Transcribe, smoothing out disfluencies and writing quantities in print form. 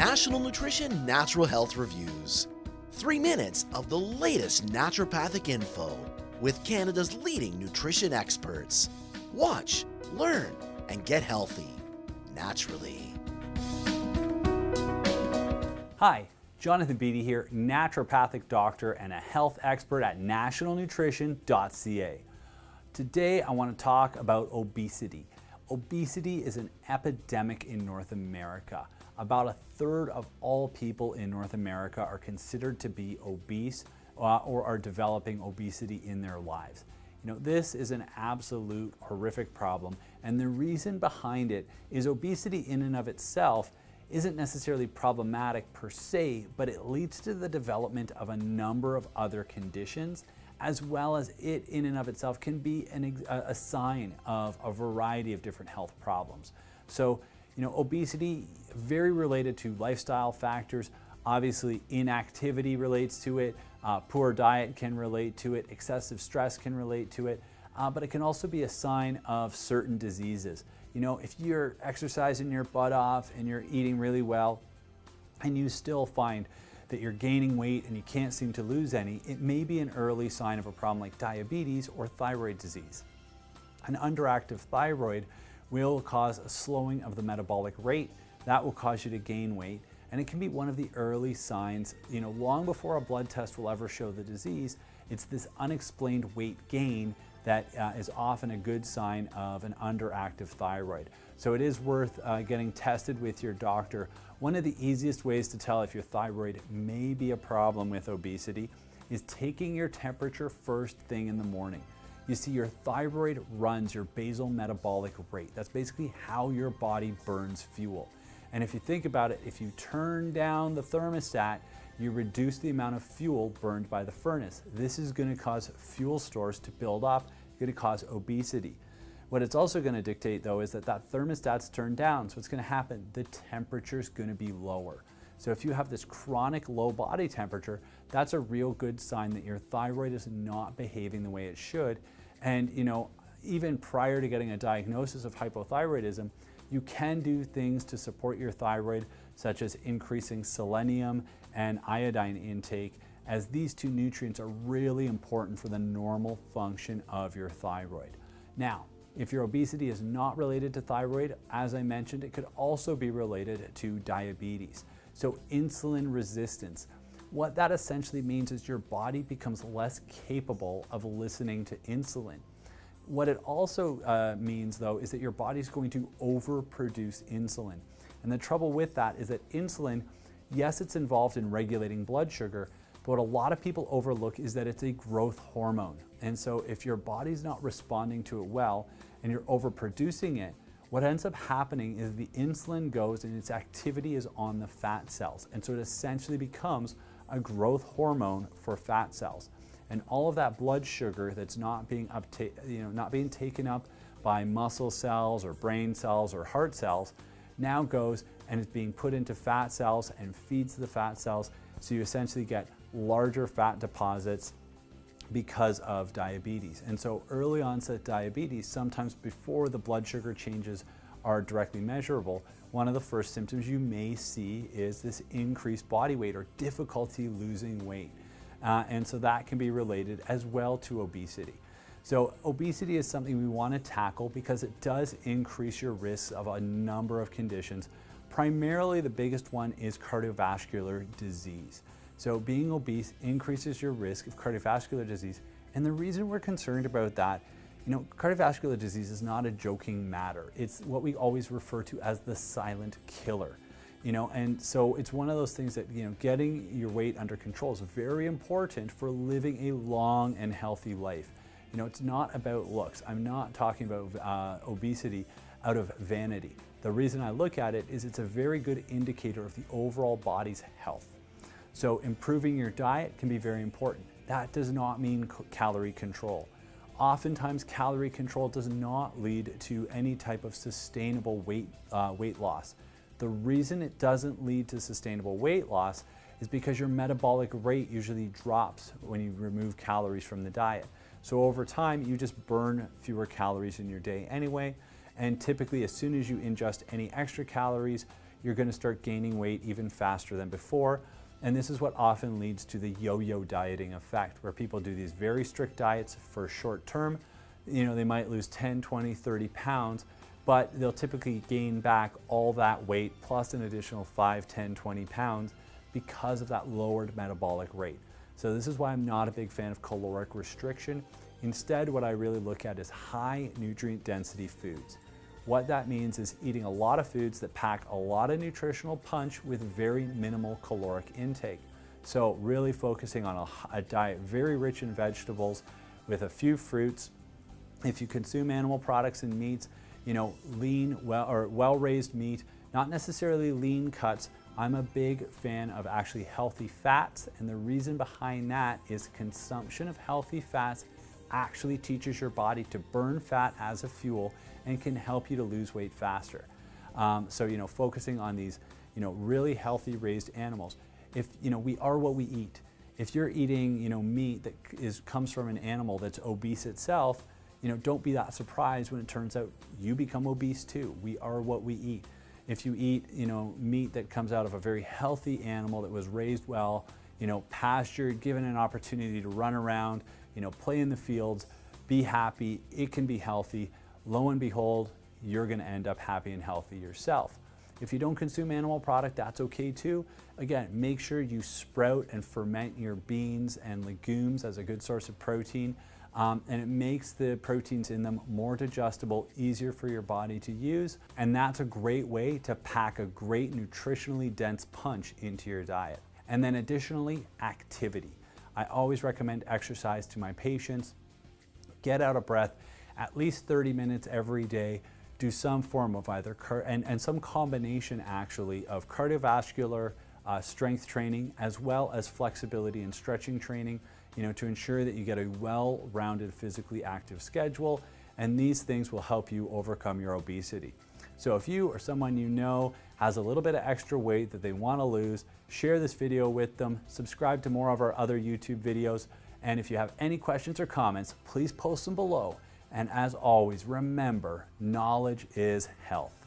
National Nutrition Natural Health Reviews. 3 minutes of the latest naturopathic info with Canada's leading nutrition experts. Watch, learn, and get healthy naturally. Hi, Jonathan Beatty here, naturopathic doctor and a health expert at Nationalnutrition.ca. Today I want to talk about obesity. Obesity is an epidemic in North America. About a third of all people in North America are considered to be obese or are developing obesity in their lives. This is an absolute horrific problem, and the reason behind it is obesity in and of itself isn't necessarily problematic per se, but it leads to the development of a number of other conditions, as well as it in and of itself can be a sign of a variety of different health problems. So, obesity, very related to lifestyle factors. Obviously, inactivity relates to it, poor diet can relate to it, excessive stress can relate to it, but it can also be a sign of certain diseases. If you're exercising your butt off and you're eating really well, and you still find that you're gaining weight and you can't seem to lose any, it may be an early sign of a problem like diabetes or thyroid disease. An underactive thyroid will cause a slowing of the metabolic rate. That will cause you to gain weight, and it can be one of the early signs, long before a blood test will ever show the disease. It's this unexplained weight gain that is often a good sign of an underactive thyroid. So it is worth getting tested with your doctor. One of the easiest ways to tell if your thyroid may be a problem with obesity is taking your temperature first thing in the morning. You see, your thyroid runs your basal metabolic rate. That's basically how your body burns fuel. And if you think about it, if you turn down the thermostat, you reduce the amount of fuel burned by the furnace. This is going to cause fuel stores to build up, going to cause obesity. What it's also going to dictate, though, is that thermostat's turned down. So what's going to happen? The temperature is going to be lower. So if you have this chronic low body temperature, that's a real good sign that your thyroid is not behaving the way it should. And even prior to getting a diagnosis of hypothyroidism, you can do things to support your thyroid, such as increasing selenium and iodine intake, as these two nutrients are really important for the normal function of your thyroid. Now, if your obesity is not related to thyroid, as I mentioned, it could also be related to diabetes. So insulin resistance. What that essentially means is your body becomes less capable of listening to insulin. What it also means, though, is that your body's going to overproduce insulin. And the trouble with that is that insulin, yes, it's involved in regulating blood sugar, but what a lot of people overlook is that it's a growth hormone. And so if your body's not responding to it well and you're overproducing it, what ends up happening is the insulin goes and its activity is on the fat cells. And so it essentially becomes a growth hormone for fat cells. And all of that blood sugar that's not being taken up by muscle cells or brain cells or heart cells now goes and is being put into fat cells and feeds the fat cells. So you essentially get larger fat deposits because of diabetes. And so early onset diabetes, sometimes before the blood sugar changes are directly measurable, one of the first symptoms you may see is this increased body weight or difficulty losing weight. And so that can be related as well to obesity. So obesity is something we want to tackle because it does increase your risks of a number of conditions. Primarily, the biggest one is cardiovascular disease. So being obese increases your risk of cardiovascular disease. And the reason we're concerned about that, cardiovascular disease is not a joking matter. It's what we always refer to as the silent killer. And so it's one of those things that, getting your weight under control is very important for living a long and healthy life. It's not about looks. I'm not talking about obesity out of vanity. The reason I look at it is it's a very good indicator of the overall body's health. So improving your diet can be very important. That does not mean calorie control. Oftentimes, calorie control does not lead to any type of sustainable weight loss. The reason it doesn't lead to sustainable weight loss is because your metabolic rate usually drops when you remove calories from the diet. So over time, you just burn fewer calories in your day anyway. And typically, as soon as you ingest any extra calories, you're going to start gaining weight even faster than before. And this is what often leads to the yo-yo dieting effect, where people do these very strict diets for short term. They might lose 10, 20, 30 pounds, but they'll typically gain back all that weight plus an additional 5, 10, 20 pounds because of that lowered metabolic rate. So this is why I'm not a big fan of caloric restriction. Instead, what I really look at is high nutrient density foods. What that means is eating a lot of foods that pack a lot of nutritional punch with very minimal caloric intake. So really focusing on a diet very rich in vegetables with a few fruits. If you consume animal products and meats, lean, well-raised meat, not necessarily lean cuts. I'm a big fan of actually healthy fats, and the reason behind that is consumption of healthy fats actually teaches your body to burn fat as a fuel and can help you to lose weight faster. So focusing on these really healthy raised animals. If we are what we eat. If you're eating meat that comes from an animal that's obese itself, don't be that surprised when it turns out you become obese too. We are what we eat. If you eat meat that comes out of a very healthy animal that was raised well, pastured, given an opportunity to run around, play in the fields, be happy, it can be healthy. Lo and behold, you're going to end up happy and healthy yourself. If you don't consume animal product, that's okay too. Again, make sure you sprout and ferment your beans and legumes as a good source of protein. And it makes the proteins in them more digestible, easier for your body to use. And that's a great way to pack a great nutritionally dense punch into your diet. And then additionally, activity. I always recommend exercise to my patients. Get out of breath at least 30 minutes every day. Do some form of either, and some combination actually of cardiovascular strength training as well as flexibility and stretching training, to ensure that you get a well-rounded physically active schedule. And these things will help you overcome your obesity. So if you or someone has a little bit of extra weight that they want to lose, share this video with them, subscribe to more of our other YouTube videos, and if you have any questions or comments, please post them below. And as always, remember, knowledge is health.